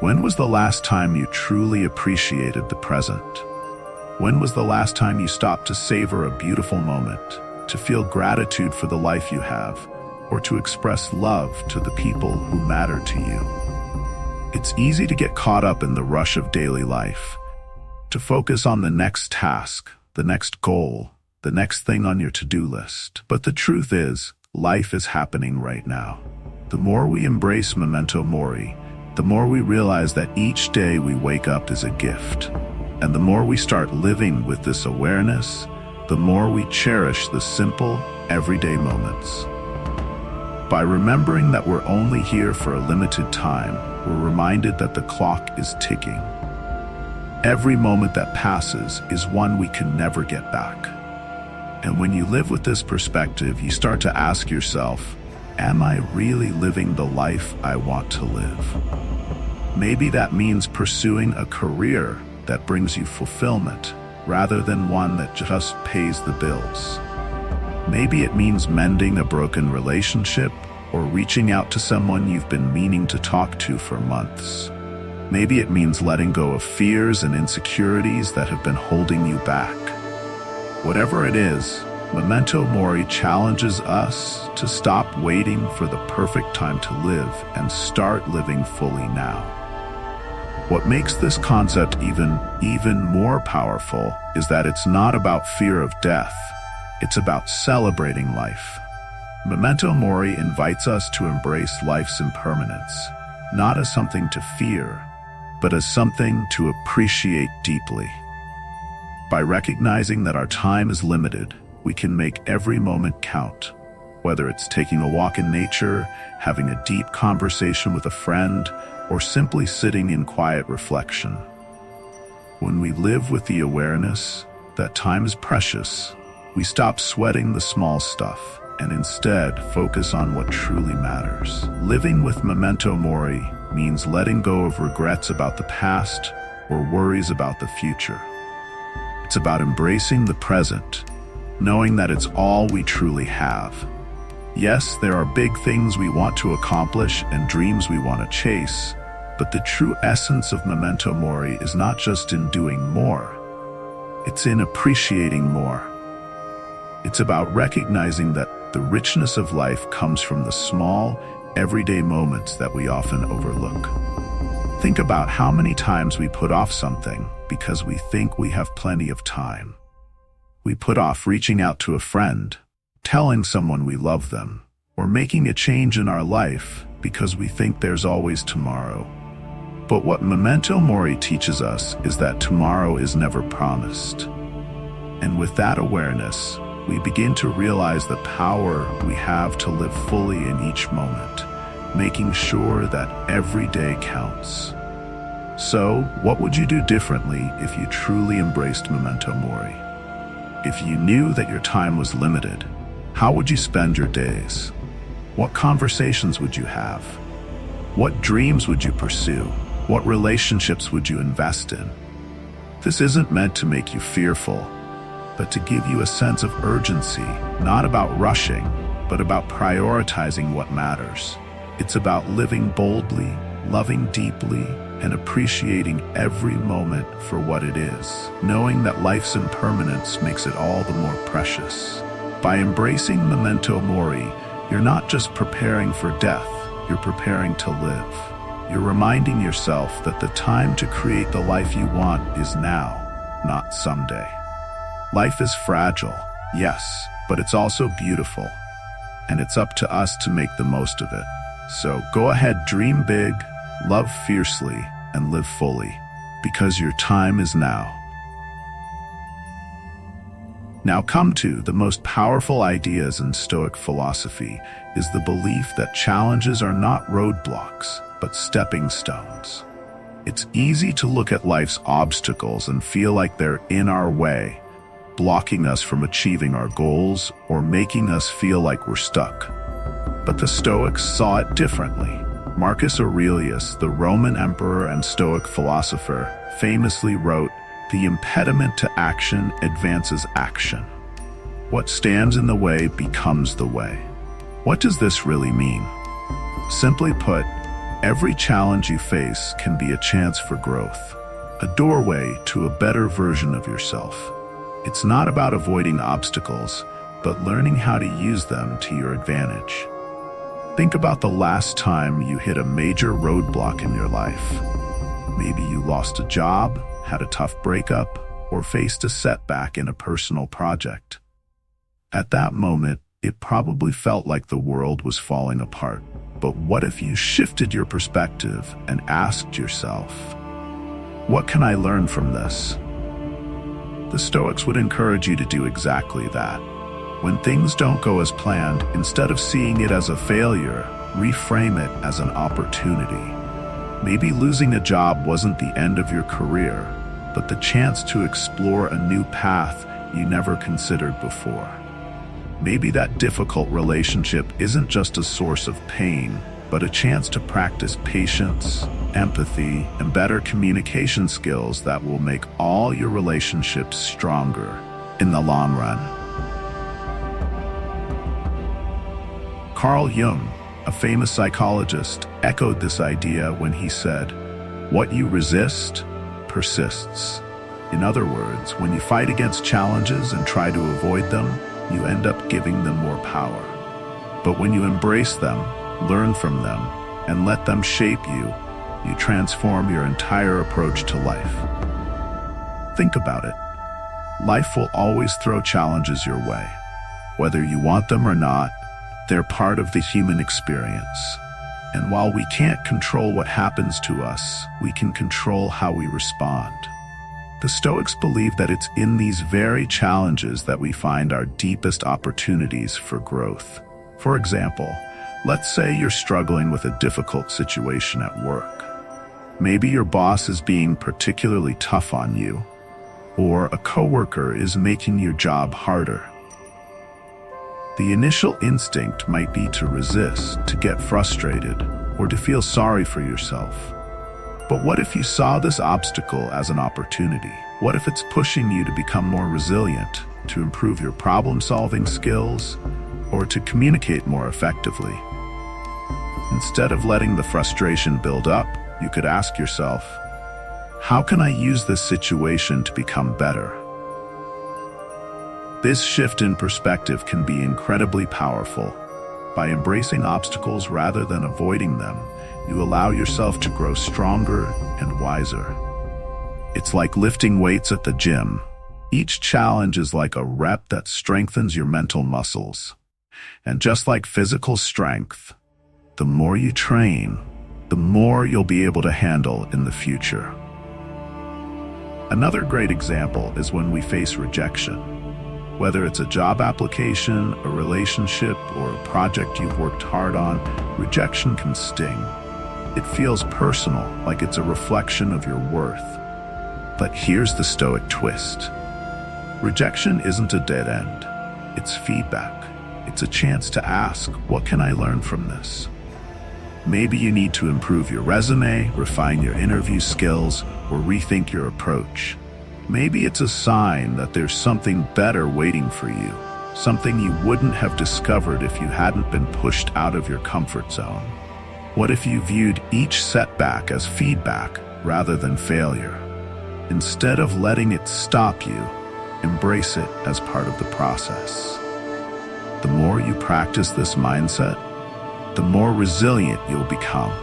When was the last time you truly appreciated the present? When was the last time you stopped to savor a beautiful moment, to feel gratitude for the life you have, or to express love to the people who matter to you? It's easy to get caught up in the rush of daily life, to focus on the next task, the next goal, the next thing on your to-do list. But the truth is, life is happening right now. The more we embrace Memento Mori, the more we realize that each day we wake up is a gift. And the more we start living with this awareness, the more we cherish the simple, everyday moments. By remembering that we're only here for a limited time, we're reminded that the clock is ticking. Every moment that passes is one we can never get back. And when you live with this perspective, you start to ask yourself, am I really living the life I want to live? Maybe that means pursuing a career that brings you fulfillment, rather than one that just pays the bills. Maybe it means mending a broken relationship or reaching out to someone you've been meaning to talk to for months. Maybe it means letting go of fears and insecurities that have been holding you back. Whatever it is, Memento Mori challenges us to stop waiting for the perfect time to live and start living fully now. What makes this concept even more powerful is that it's not about fear of death. It's about celebrating life. Memento Mori invites us to embrace life's impermanence, not as something to fear, but as something to appreciate deeply. By recognizing that our time is limited, we can make every moment count. Whether it's taking a walk in nature, having a deep conversation with a friend, or simply sitting in quiet reflection. When we live with the awareness that time is precious, we stop sweating the small stuff and instead focus on what truly matters. Living with Memento Mori means letting go of regrets about the past or worries about the future. It's about embracing the present, knowing that it's all we truly have. Yes, there are big things we want to accomplish and dreams we want to chase, but the true essence of Memento Mori is not just in doing more, it's in appreciating more. It's about recognizing that the richness of life comes from the small, everyday moments that we often overlook. Think about how many times we put off something because we think we have plenty of time. We put off reaching out to a friend, telling someone we love them, or making a change in our life because we think there's always tomorrow. But what Memento Mori teaches us is that tomorrow is never promised. And with that awareness, we begin to realize the power we have to live fully in each moment, making sure that every day counts. So, what would you do differently if you truly embraced Memento Mori? If you knew that your time was limited, how would you spend your days? What conversations would you have? What dreams would you pursue? What relationships would you invest in? This isn't meant to make you fearful, but to give you a sense of urgency, not about rushing, but about prioritizing what matters. It's about living boldly, loving deeply, and appreciating every moment for what it is, knowing that life's impermanence makes it all the more precious. By embracing Memento Mori, you're not just preparing for death, you're preparing to live. You're reminding yourself that the time to create the life you want is now, not someday. Life is fragile, yes, but it's also beautiful, and it's up to us to make the most of it. So go ahead, dream big, love fiercely, and live fully, because your time is now. Now come to the most powerful ideas in Stoic philosophy is the belief that challenges are not roadblocks, but stepping stones. It's easy to look at life's obstacles and feel like they're in our way, blocking us from achieving our goals or making us feel like we're stuck. But the Stoics saw it differently. Marcus Aurelius, the Roman emperor and Stoic philosopher, famously wrote, "The impediment to action advances action. What stands in the way becomes the way." What does this really mean? Simply put, every challenge you face can be a chance for growth. a doorway to a better version of yourself. It's not about avoiding obstacles, but learning how to use them to your advantage. Think about the last time you hit a major roadblock in your life. Maybe you lost a job, had a tough breakup, or faced a setback in a personal project. At that moment, it probably felt like the world was falling apart. But what if you shifted your perspective and asked yourself, what can I learn from this? The Stoics would encourage you to do exactly that. When things don't go as planned, instead of seeing it as a failure, reframe it as an opportunity. Maybe losing a job wasn't the end of your career, but the chance to explore a new path you never considered before. Maybe that difficult relationship isn't just a source of pain, but a chance to practice patience, empathy, and better communication skills that will make all your relationships stronger in the long run. Carl Jung, a famous psychologist, echoed this idea when he said, "What you resist persists." In other words, when you fight against challenges and try to avoid them, you end up giving them more power. But when you embrace them, learn from them, and let them shape you, you transform your entire approach to life. Think about it. Life will always throw challenges your way. Whether you want them or not, they're part of the human experience. And while we can't control what happens to us, we can control how we respond. The Stoics believe that it's in these very challenges that we find our deepest opportunities for growth. For example, let's say you're struggling with a difficult situation at work. Maybe your boss is being particularly tough on you, or a coworker is making your job harder. The initial instinct might be to resist, to get frustrated, or to feel sorry for yourself. But what if you saw this obstacle as an opportunity? What if it's pushing you to become more resilient, to improve your problem-solving skills, or to communicate more effectively? Instead of letting the frustration build up, you could ask yourself, how can I use this situation to become better? This shift in perspective can be incredibly powerful. By embracing obstacles rather than avoiding them, you allow yourself to grow stronger and wiser. It's like lifting weights at the gym. Each challenge is like a rep that strengthens your mental muscles. And just like physical strength, the more you train, the more you'll be able to handle in the future. Another great example is when we face rejection. Whether it's a job application, a relationship, or a project you've worked hard on, rejection can sting. It feels personal, like it's a reflection of your worth. But here's the Stoic twist. Rejection isn't a dead end. It's feedback. It's a chance to ask, what can I learn from this? Maybe you need to improve your resume, refine your interview skills, or rethink your approach. Maybe it's a sign that there's something better waiting for you, something you wouldn't have discovered if you hadn't been pushed out of your comfort zone. What if you viewed each setback as feedback rather than failure? Instead of letting it stop you, embrace it as part of the process. The more you practice this mindset, the more resilient you'll become.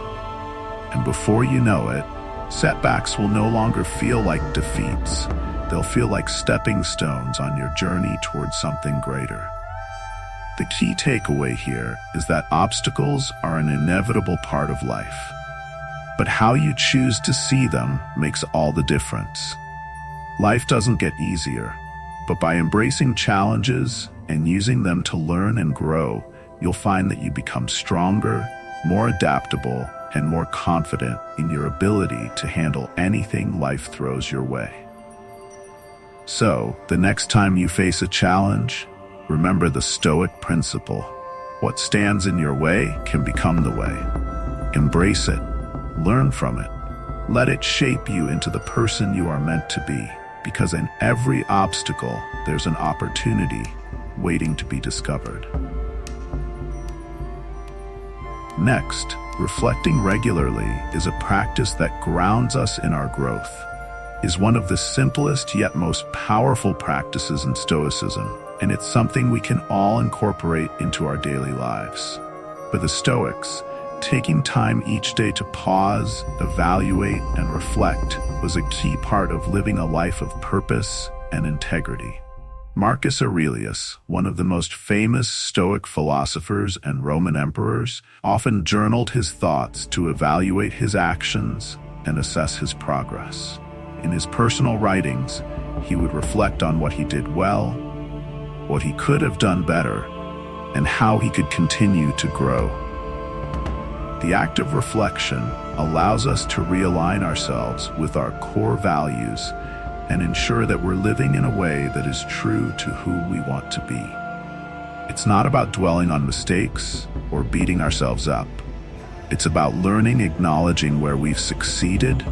And before you know it, setbacks will no longer feel like defeats. They'll feel like stepping stones on your journey towards something greater. The key takeaway here is that obstacles are an inevitable part of life. But how you choose to see them makes all the difference. Life doesn't get easier, but by embracing challenges and using them to learn and grow, you'll find that you become stronger, more adaptable, and more confident in your ability to handle anything life throws your way. So, the next time you face a challenge, remember the Stoic principle. What stands in your way can become the way. Embrace it. Learn from it. Let it shape you into the person you are meant to be, because in every obstacle, there's an opportunity waiting to be discovered. Next, reflecting regularly is a practice that grounds us in our growth. is one of the simplest yet most powerful practices in Stoicism, and it's something we can all incorporate into our daily lives. For the Stoics, taking time each day to pause, evaluate, and reflect was a key part of living a life of purpose and integrity. Marcus Aurelius, one of the most famous Stoic philosophers and Roman emperors, often journaled his thoughts to evaluate his actions and assess his progress. In his personal writings, he would reflect on what he did well, what he could have done better, and how he could continue to grow. The act of reflection allows us to realign ourselves with our core values and ensure that we're living in a way that is true to who we want to be. It's not about dwelling on mistakes or beating ourselves up. It's about learning, acknowledging where we've succeeded,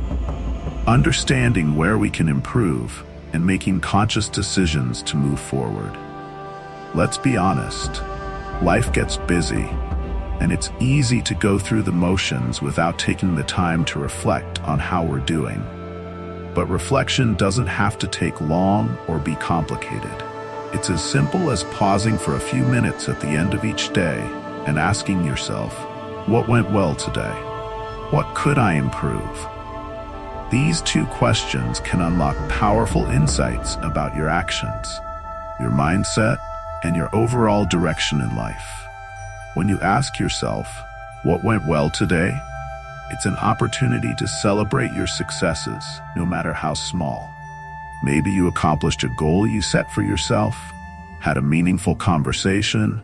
understanding where we can improve, and making conscious decisions to move forward. Let's be honest, life gets busy, and it's easy to go through the motions without taking the time to reflect on how we're doing. But reflection doesn't have to take long or be complicated. It's as simple as pausing for a few minutes at the end of each day and asking yourself, what went well today? What could I improve? These two questions can unlock powerful insights about your actions, your mindset, and your overall direction in life. When you ask yourself, what went well today? It's an opportunity to celebrate your successes, no matter how small. Maybe you accomplished a goal you set for yourself, had a meaningful conversation,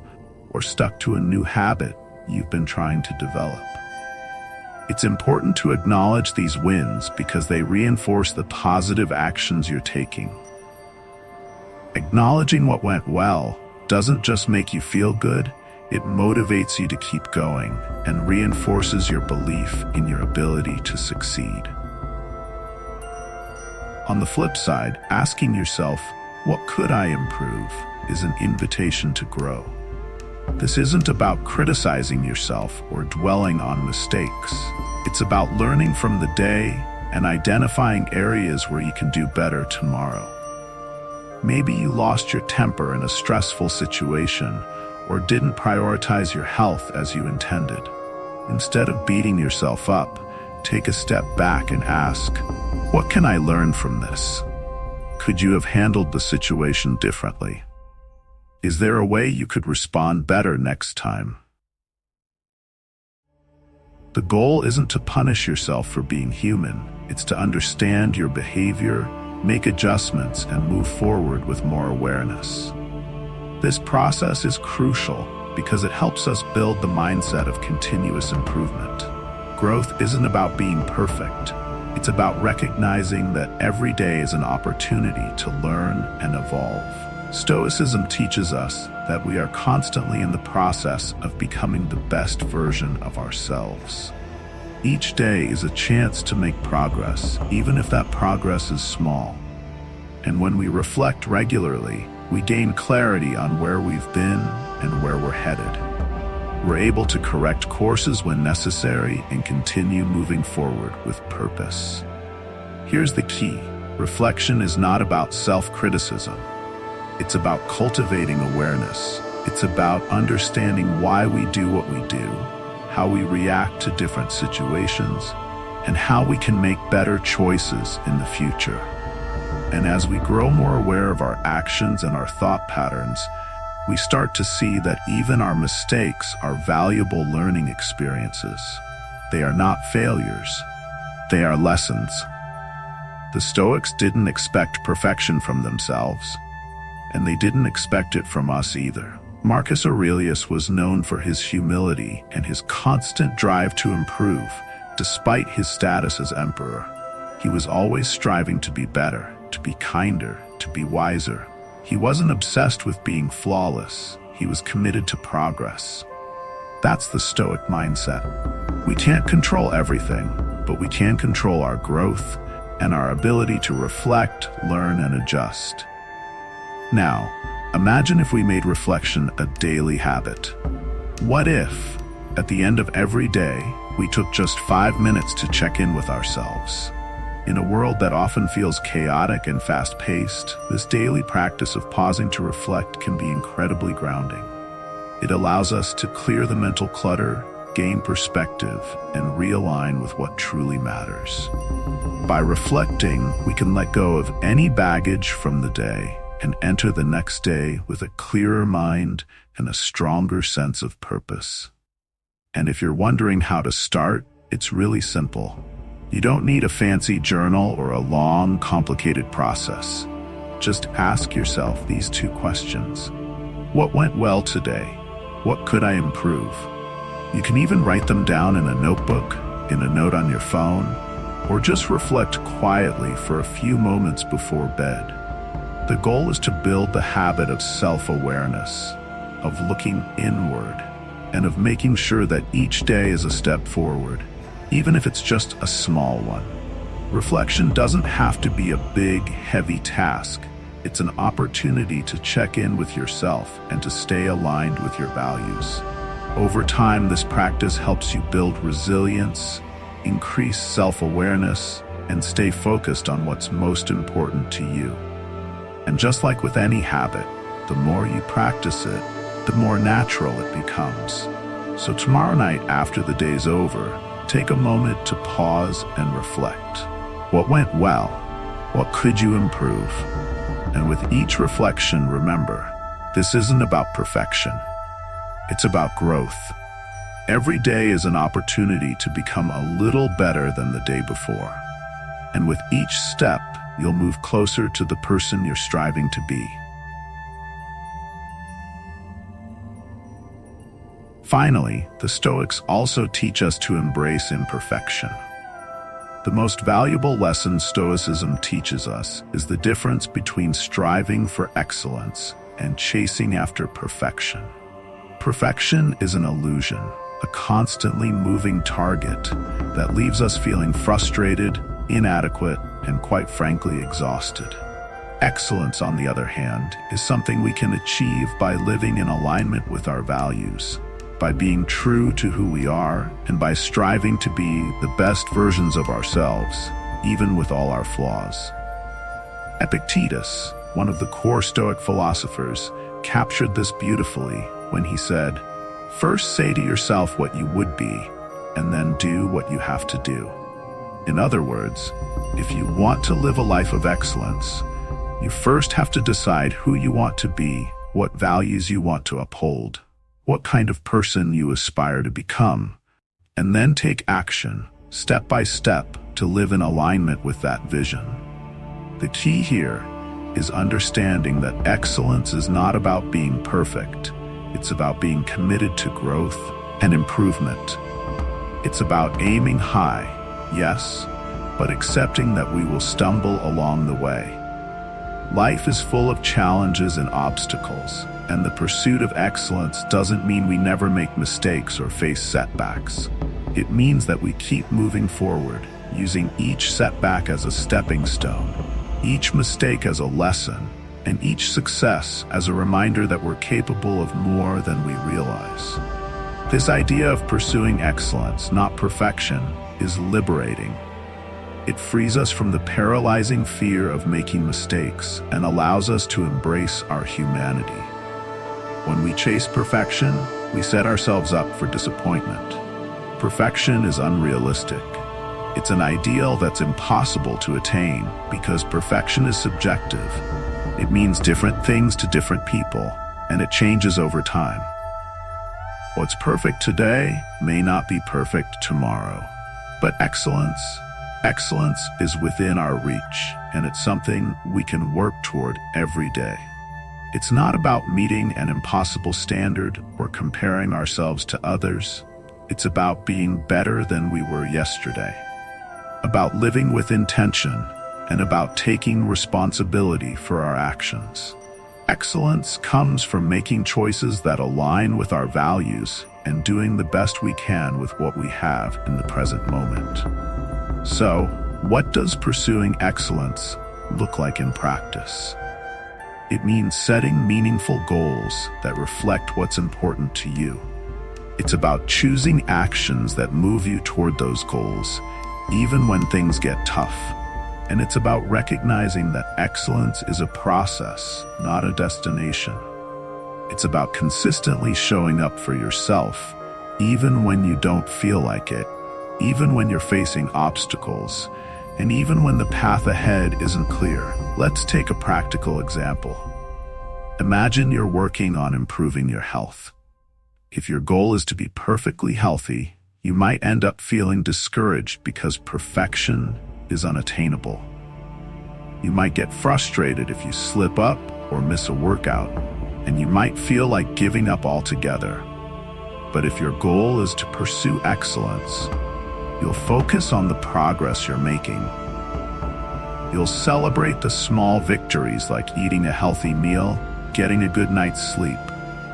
or stuck to a new habit you've been trying to develop. It's important to acknowledge these wins because they reinforce the positive actions you're taking. Acknowledging what went well doesn't just make you feel good, it motivates you to keep going and reinforces your belief in your ability to succeed. On the flip side, asking yourself, what could I improve, is an invitation to grow. This isn't about criticizing yourself or dwelling on mistakes. It's about learning from the day and identifying areas where you can do better tomorrow. Maybe you lost your temper in a stressful situation or didn't prioritize your health as you intended. Instead of beating yourself up, take a step back and ask, what can I learn from this? Could you have handled the situation differently? Is there a way you could respond better next time? The goal isn't to punish yourself for being human. It's to understand your behavior, make adjustments, and move forward with more awareness. This process is crucial because it helps us build the mindset of continuous improvement. Growth isn't about being perfect. It's about recognizing that every day is an opportunity to learn and evolve. Stoicism teaches us that we are constantly in the process of becoming the best version of ourselves. Each day is a chance to make progress, even if that progress is small. And when we reflect regularly, we gain clarity on where we've been and where we're headed. We're able to correct courses when necessary and continue moving forward with purpose. Here's the key. Reflection is not about self-criticism. It's about cultivating awareness. It's about understanding why we do what we do, how we react to different situations, and how we can make better choices in the future. And as we grow more aware of our actions and our thought patterns, we start to see that even our mistakes are valuable learning experiences. They are not failures. They are lessons. The Stoics didn't expect perfection from themselves, and they didn't expect it from us either. Marcus Aurelius was known for his humility and his constant drive to improve, despite his status as emperor. He was always striving to be better, to be kinder, to be wiser. He wasn't obsessed with being flawless. He was committed to progress. That's the Stoic mindset. We can't control everything, but we can control our growth and our ability to reflect, learn, and adjust. Now, imagine if we made reflection a daily habit. What if, at the end of every day, we took just 5 minutes to check in with ourselves? In a world that often feels chaotic and fast-paced, this daily practice of pausing to reflect can be incredibly grounding. It allows us to clear the mental clutter, gain perspective, and realign with what truly matters. By reflecting, we can let go of any baggage from the day and enter the next day with a clearer mind and a stronger sense of purpose. And if you're wondering how to start, it's really simple. You don't need a fancy journal or a long, complicated process. Just ask yourself these two questions. What went well today? What could I improve? You can even write them down in a notebook, in a note on your phone, or just reflect quietly for a few moments before bed. The goal is to build the habit of self-awareness, of looking inward, and of making sure that each day is a step forward, even if it's just a small one. Reflection doesn't have to be a big, heavy task. It's an opportunity to check in with yourself and to stay aligned with your values. Over time, this practice helps you build resilience, increase self-awareness, and stay focused on what's most important to you. And just like with any habit, the more you practice it, the more natural it becomes. So tomorrow night, after the day's over, take a moment to pause and reflect. What went well? What could you improve? And with each reflection, remember, this isn't about perfection. It's about growth. Every day is an opportunity to become a little better than the day before. And with each step, you'll move closer to the person you're striving to be. Finally, the Stoics also teach us to embrace imperfection. The most valuable lesson Stoicism teaches us is the difference between striving for excellence and chasing after perfection. Perfection is an illusion, a constantly moving target that leaves us feeling frustrated, inadequate, and quite frankly exhausted. Excellence, on the other hand, is something we can achieve by living in alignment with our values, by being true to who we are, and by striving to be the best versions of ourselves, even with all our flaws. Epictetus, one of the core Stoic philosophers, captured this beautifully when he said, "First say to yourself what you would be, and then do what you have to do." In other words, if you want to live a life of excellence, you first have to decide who you want to be, what values you want to uphold, what kind of person you aspire to become, and then take action, step by step, to live in alignment with that vision. The key here is understanding that excellence is not about being perfect. It's about being committed to growth and improvement. It's about aiming high, yes, but accepting that we will stumble along the way. Life is full of challenges and obstacles, and the pursuit of excellence doesn't mean we never make mistakes or face setbacks. It means that we keep moving forward, using each setback as a stepping stone, each mistake as a lesson, and each success as a reminder that we're capable of more than we realize. This idea of pursuing excellence, not perfection, is liberating. It frees us from the paralyzing fear of making mistakes and allows us to embrace our humanity. When we chase perfection, we set ourselves up for disappointment. Perfection is unrealistic. It's an ideal that's impossible to attain because perfection is subjective. It means different things to different people, and it changes over time. What's perfect today may not be perfect tomorrow. But excellence is within our reach, and it's something we can work toward every day. It's not about meeting an impossible standard or comparing ourselves to others. It's about being better than we were yesterday, about living with intention, and about taking responsibility for our actions. Excellence comes from making choices that align with our values and doing the best we can with what we have in the present moment. So, what does pursuing excellence look like in practice? It means setting meaningful goals that reflect what's important to you. It's about choosing actions that move you toward those goals, even when things get tough. And it's about recognizing that excellence is a process, not a destination. It's about consistently showing up for yourself, even when you don't feel like it, even when you're facing obstacles, and even when the path ahead isn't clear. Let's take a practical example. Imagine you're working on improving your health. If your goal is to be perfectly healthy, you might end up feeling discouraged because perfection is unattainable. You might get frustrated if you slip up or miss a workout, and you might feel like giving up altogether. But if your goal is to pursue excellence, you'll focus on the progress you're making. You'll celebrate the small victories like eating a healthy meal, getting a good night's sleep,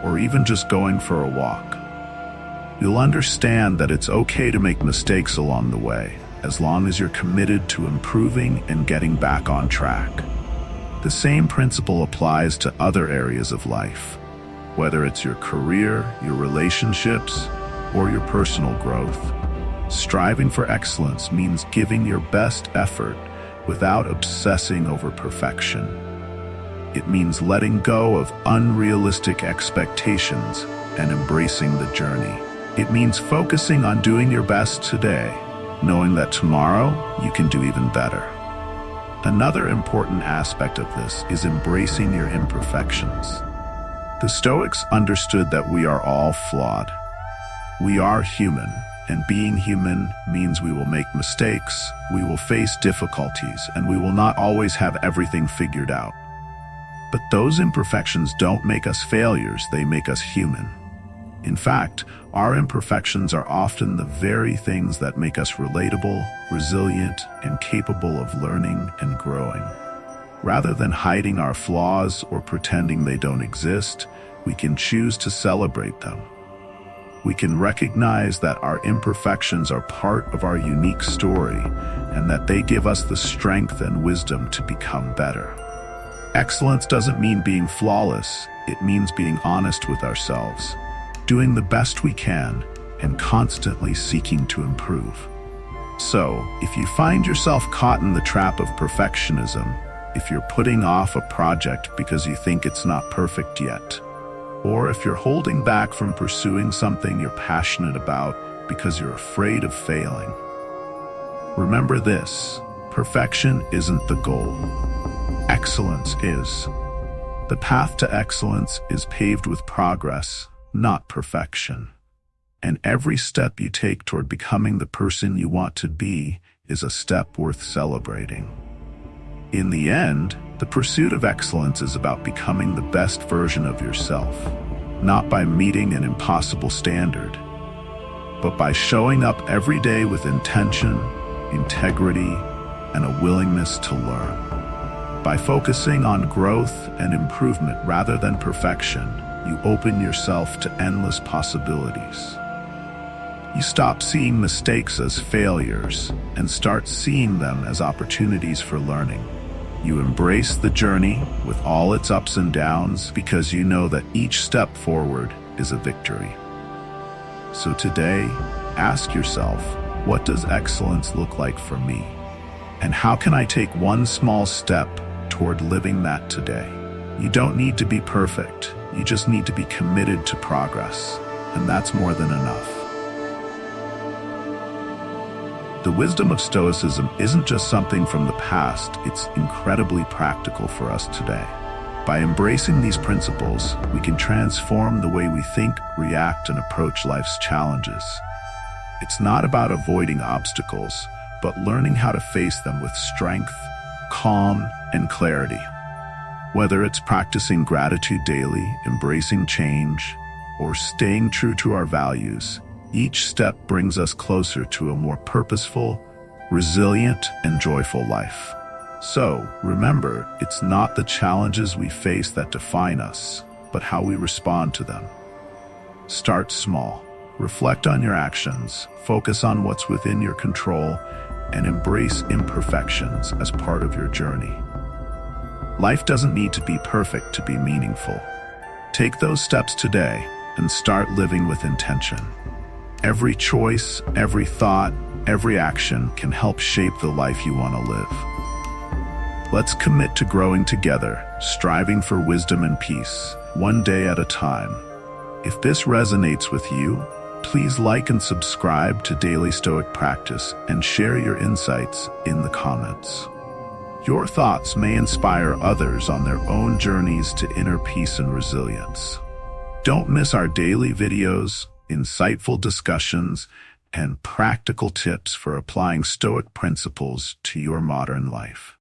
or even just going for a walk. You'll understand that it's okay to make mistakes along the way, as long as you're committed to improving and getting back on track. The same principle applies to other areas of life, whether it's your career, your relationships, or your personal growth. Striving for excellence means giving your best effort without obsessing over perfection. It means letting go of unrealistic expectations and embracing the journey. It means focusing on doing your best today, knowing that tomorrow you can do even better. Another important aspect of this is embracing your imperfections. The Stoics understood that we are all flawed. We are human, and being human means we will make mistakes, we will face difficulties, and we will not always have everything figured out. But those imperfections don't make us failures, they make us human. In fact, our imperfections are often the very things that make us relatable, resilient, and capable of learning and growing. Rather than hiding our flaws or pretending they don't exist, we can choose to celebrate them. We can recognize that our imperfections are part of our unique story and that they give us the strength and wisdom to become better. Excellence doesn't mean being flawless, it means being honest with ourselves, doing the best we can, and constantly seeking to improve. So, if you find yourself caught in the trap of perfectionism, if you're putting off a project because you think it's not perfect yet, or if you're holding back from pursuing something you're passionate about because you're afraid of failing, remember this: perfection isn't the goal. Excellence is. The path to excellence is paved with progress, not perfection. And every step you take toward becoming the person you want to be is a step worth celebrating. In the end, the pursuit of excellence is about becoming the best version of yourself, not by meeting an impossible standard, but by showing up every day with intention, integrity, and a willingness to learn. By focusing on growth and improvement rather than perfection, you open yourself to endless possibilities. You stop seeing mistakes as failures and start seeing them as opportunities for learning. You embrace the journey with all its ups and downs because you know that each step forward is a victory. So today, ask yourself, what does excellence look like for me? And how can I take one small step toward living that today? You don't need to be perfect. You just need to be committed to progress, and that's more than enough. The wisdom of Stoicism isn't just something from the past, it's incredibly practical for us today. By embracing these principles, we can transform the way we think, react, and approach life's challenges. It's not about avoiding obstacles, but learning how to face them with strength, calm, and clarity. Whether it's practicing gratitude daily, embracing change, or staying true to our values, each step brings us closer to a more purposeful, resilient, and joyful life. So, remember, it's not the challenges we face that define us, but how we respond to them. Start small. Reflect on your actions, focus on what's within your control, and embrace imperfections as part of your journey. Life doesn't need to be perfect to be meaningful. Take those steps today and start living with intention. Every choice, every thought, every action can help shape the life you want to live. Let's commit to growing together, striving for wisdom and peace, one day at a time. If this resonates with you, please like and subscribe to Daily Stoic Practice and share your insights in the comments. Your thoughts may inspire others on their own journeys to inner peace and resilience. Don't miss our daily videos, insightful discussions, and practical tips for applying Stoic principles to your modern life.